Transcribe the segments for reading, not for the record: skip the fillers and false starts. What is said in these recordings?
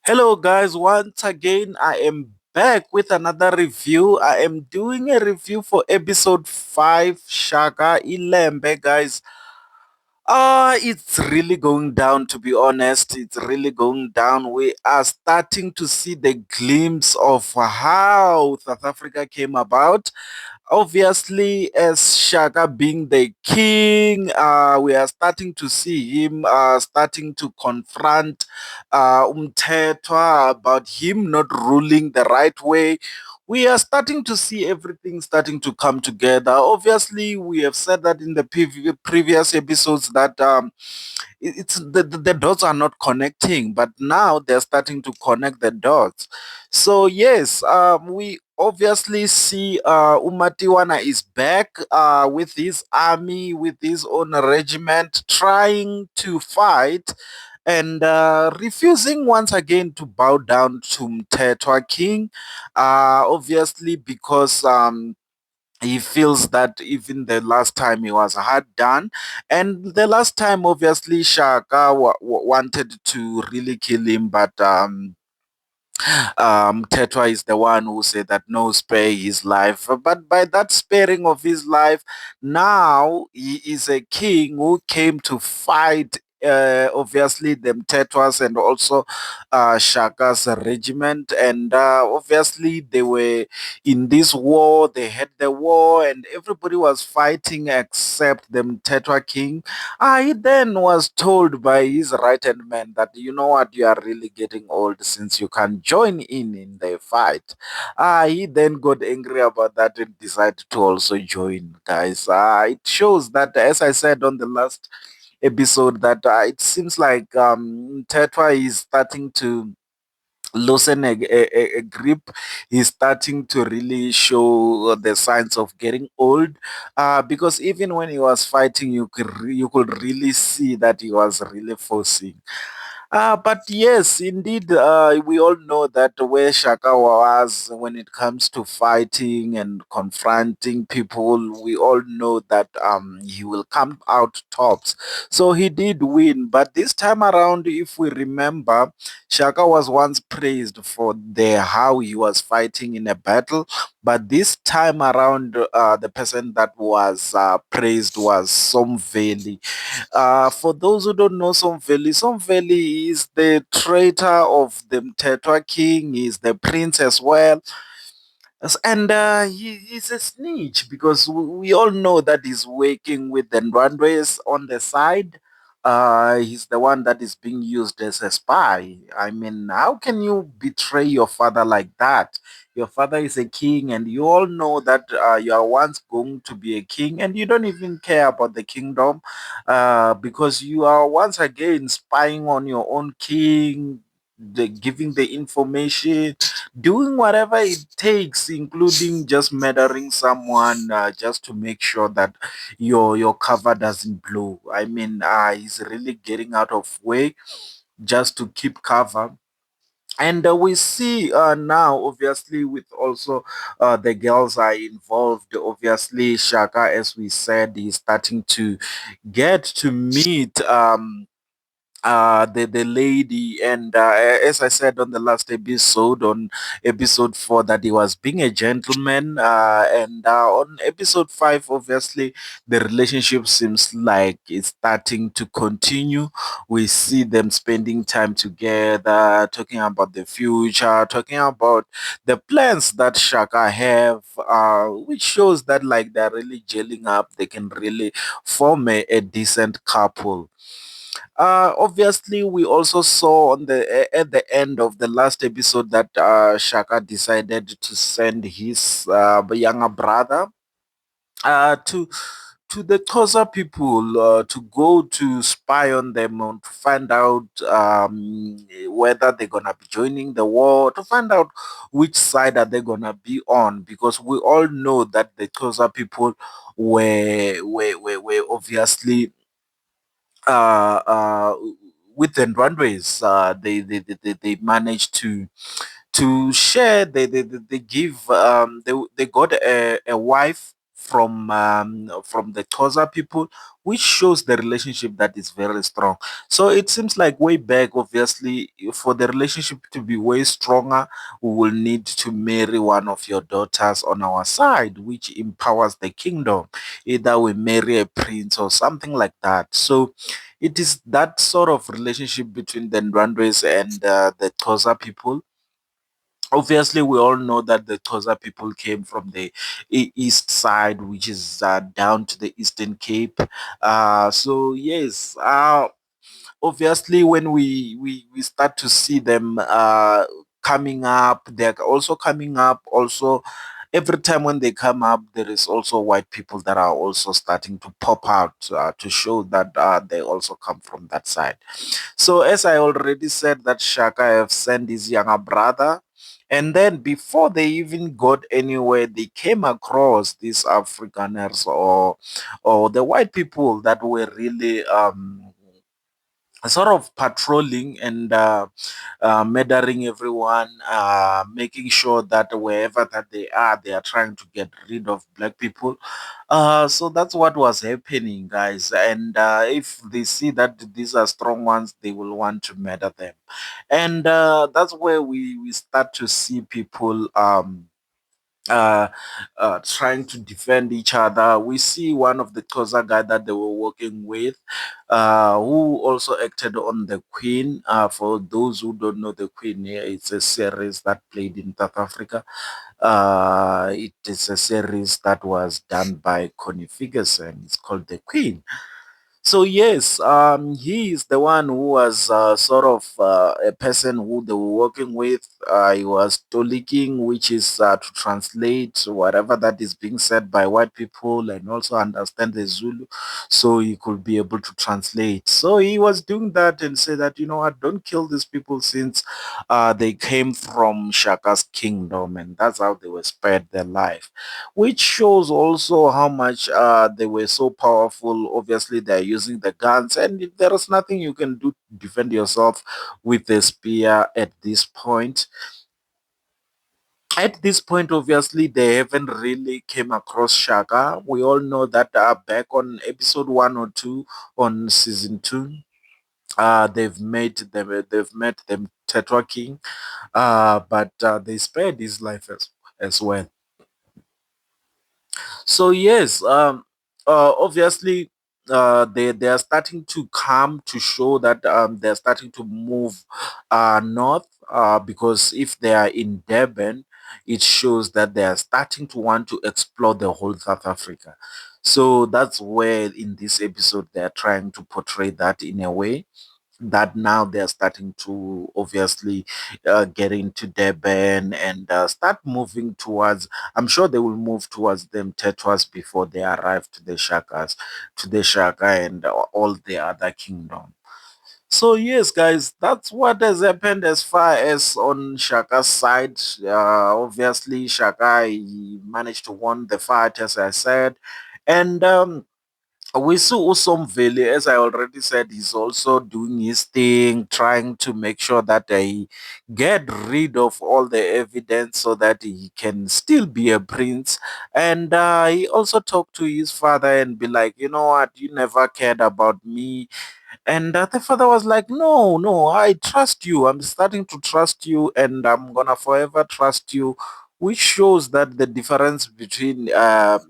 Hello, guys. Once again, I am back with another review. I am doing a review for episode 5, Shaka Ilembe, guys. It's really going down, to be honest. It's really going down. We are starting to see the glimpse of how South Africa came about. Obviously, as Shaka being the king, we are starting to see him starting to confront Umthethwa about him not ruling the right way. We are starting to see everything starting to come together. Obviously, we have said that in the previous episodes that it's the dots are not connecting, but now they're starting to connect the dots. So yes, we obviously see Umatiwana is back with his army, with his own regiment, trying to fight and refusing once again to bow down to Mtetwa King, obviously because he feels that even the last time he was hard done, and the last time obviously Shaka wanted to really kill him, but Tetwa is the one who said that no, spare his life. But by that sparing of his life, now he is a king who came to fight. Obviously, the Tetwas and also Shaka's regiment, and obviously they were in this war. They had the war, and everybody was fighting except the Tetwa king. He then was told by his right hand man that you know what, you are really getting old since you can join in the fight. He then got angry about that and decided to also join, guys. It shows that, as I said on the last episode, that it seems like Tetwa is starting to loosen a grip. He's starting to really show the signs of getting old, because even when he was fighting, you could really see that he was really forcing. But yes, indeed, we all know that where Shaka was when it comes to fighting and confronting people, we all know that he will come out tops. So he did win. But this time around, if we remember, Shaka was once praised for the how he was fighting in a battle. But this time around, the person that was praised was Somveli. For those who don't know Som Valley is the traitor of the Mtetwa king. He's the prince as well. And he's a snitch because we all know that he's working with the Ndwandwes on the side. He's the one that is being used as a spy. I mean, how can you betray your father like that? Your father is a king, and you all know that you are once going to be a king, and you don't even care about the kingdom because you are once again spying on your own king, giving the information, doing whatever it takes, including just murdering someone just to make sure that your cover doesn't blow. I mean, he's really getting out of way just to keep cover. And we see now, obviously, with also the girls are involved. Obviously, Shaka, as we said, is starting to get to meet the lady, and as I said on the last episode, on episode 4, that he was being a gentleman, and on episode 5, obviously the relationship seems like it's starting to continue. We see them spending time together, talking about the future, talking about the plans that Shaka have, which shows that like they're really gelling up. They can really form a decent couple. Obviously, we also saw on at the end of the last episode that Shaka decided to send his younger brother to the Xhosa people to go to spy on them and to find out whether they're gonna be joining the war, to find out which side are they gonna be on, because we all know that the Xhosa people were obviously with the runways, they managed to share. They give they got a wife from the Xhosa people, which shows the relationship that is very strong. So it seems like way back, obviously, for the relationship to be way stronger, we will need to marry one of your daughters on our side, which empowers the kingdom. Either we marry a prince or something like that. So it is that sort of relationship between the Ndwandwes and the Xhosa people. Obviously, we all know that the Xhosa people came from the east side, which is down to the Eastern Cape. So yes, obviously when we start to see them coming up, they're also coming up also. Every time when they come up, there is also white people that are also starting to pop out to show that they also come from that side. So as I already said, that Shaka have sent his younger brother, and then before they even got anywhere, they came across these Afrikaners, or the white people that were really sort of patrolling and murdering everyone, making sure that wherever that they are trying to get rid of black people. So that's what was happening, guys. And if they see that these are strong ones, they will want to murder them. And that's where we start to see people. Uh, trying to defend each other. We see one of the Xhosa guy that they were working with, who also acted on the Queen. For those who don't know the Queen, yeah, it's a series that played in South Africa. It is a series that was done by Connie Ferguson. It's called The Queen. So yes, he is the one who was sort of a person who they were working with. He was toliking, which is to translate whatever that is being said by white people and also understand the Zulu, so he could be able to translate. So he was doing that and say that, you know what, don't kill these people since they came from Shaka's kingdom, and that's how they were spared their life, which shows also how much they were so powerful. Obviously, they're using the guns, and if there is nothing you can do to defend yourself with the spear at this point. At this point, obviously, they haven't really came across Shaka. We all know that back on episode 1 or 2 on season 2, they've met them Tetra King, but they spared his life as well. So yes, obviously, they are starting to come to show that they're starting to move north. Because if they are in Durban, it shows that they are starting to want to explore the whole South Africa. So that's where in this episode they are trying to portray that in a way that now they're starting to obviously get into Durban and start moving towards. I'm sure they will move towards them Tetras before they arrive to the Shakas, to the Shaka and all the other kingdom. So yes, guys, that's what has happened as far as on Shaka's side. Obviously, Shaka he managed to win the fight, as I said, and we saw Usom Valley, as I already said, he's also doing his thing, trying to make sure that he get rid of all the evidence so that he can still be a prince. And he also talked to his father and be like, you know what, you never cared about me, and the father was like, no, no, I trust you. I'm starting to trust you, and I'm going to forever trust you. Which shows that the difference between what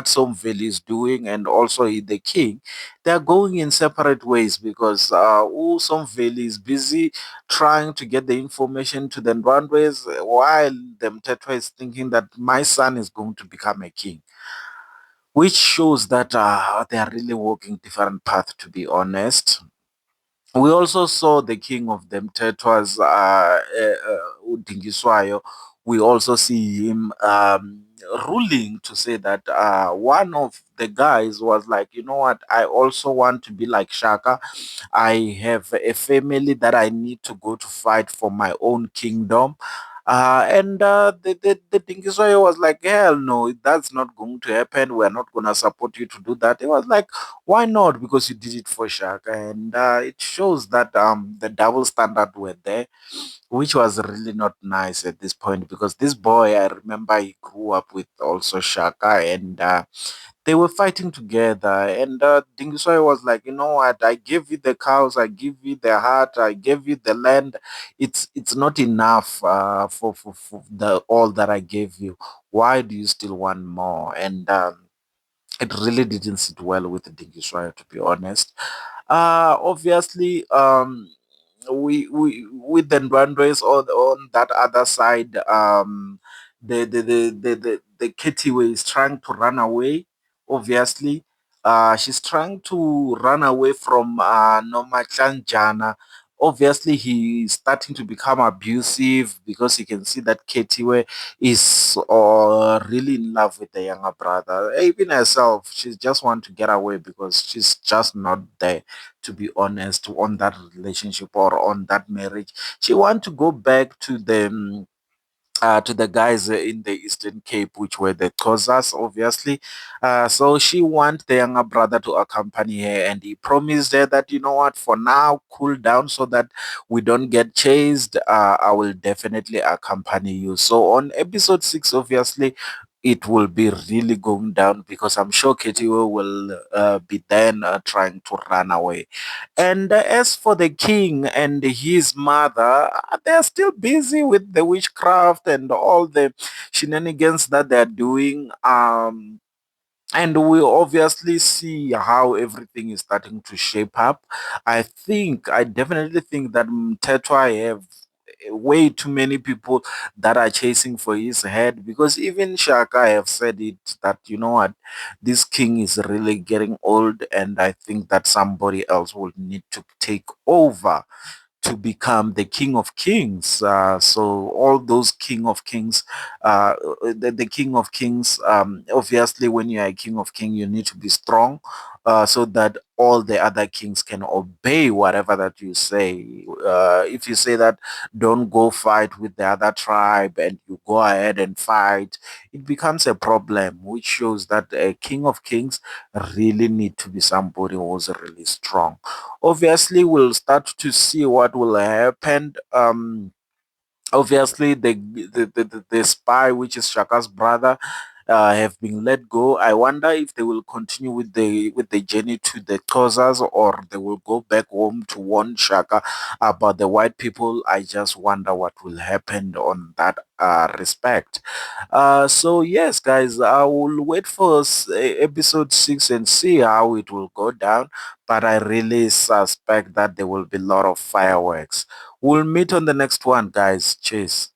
Somville is doing and also the king, they're going in separate ways because Somville is busy trying to get the information to the Ndwandwes while the Mtetwa is thinking that my son is going to become a king, which shows that they are really walking different paths, to be honest. We also saw the king of them Tetwas, Udingiswayo. We also see him ruling to say that one of the guys was like, you know what, I also want to be like Shaka. I have a family that I need to go to fight for my own kingdom. And the Dingiswayo was like, hell no, that's not going to happen. We're not going to support you to do that. It was like, why not? Because you did it for Shaka. And it shows that the double standard were there, which was really not nice at this point, because this boy, I remember he grew up with also Shaka, and they were fighting together. And Dingiswayo was like, you know what, I gave you the cows, I give you the heart, I gave you the land. It's not enough for the all that I gave you. Why do you still want more? And it really didn't sit well with Dingiswayo, to be honest. Obviously, we with the Ndwandwes on that other side, the Ketiwe is trying to run away. Obviously, she's trying to run away from Noma Chanjana. Obviously, he is starting to become abusive because he can see that Ketiwe is really in love with the younger brother. Even herself, she just want to get away because she's just not there, to be honest, on that relationship or on that marriage. She want to go back to the guys in the Eastern Cape, which were the Xhosas, obviously. So she want the younger brother to accompany her, and he promised her that, you know what, for now, cool down so that we don't get chased. I will definitely accompany you. So on episode 6, obviously, it will be really going down because I'm sure Katie will be then trying to run away. And as for the king and his mother, they're still busy with the witchcraft and all the shenanigans that they're doing. And we obviously see how everything is starting to shape up. I definitely think that Tetwa have way too many people that are chasing for his head, because even Shaka have said it that, you know what, this king is really getting old, and I think that somebody else will need to take over to become the king of kings. So all those king of kings, the king of kings, obviously when you are a king of king, you need to be strong, so that all the other kings can obey whatever that you say. If you say that don't go fight with the other tribe and you go ahead and fight, it becomes a problem, which shows that a king of kings really need to be somebody who's really strong. Obviously, we'll start to see what will happen. Obviously, the spy, which is Shaka's brother, have been let go. I wonder if they will continue with the journey to the Xhosas, or they will go back home to warn Shaka about the white people. I just wonder what will happen on that respect. So yes, guys, I will wait for episode 6 and see how it will go down. But I really suspect that there will be a lot of fireworks. We'll meet on the next one, guys. Cheers.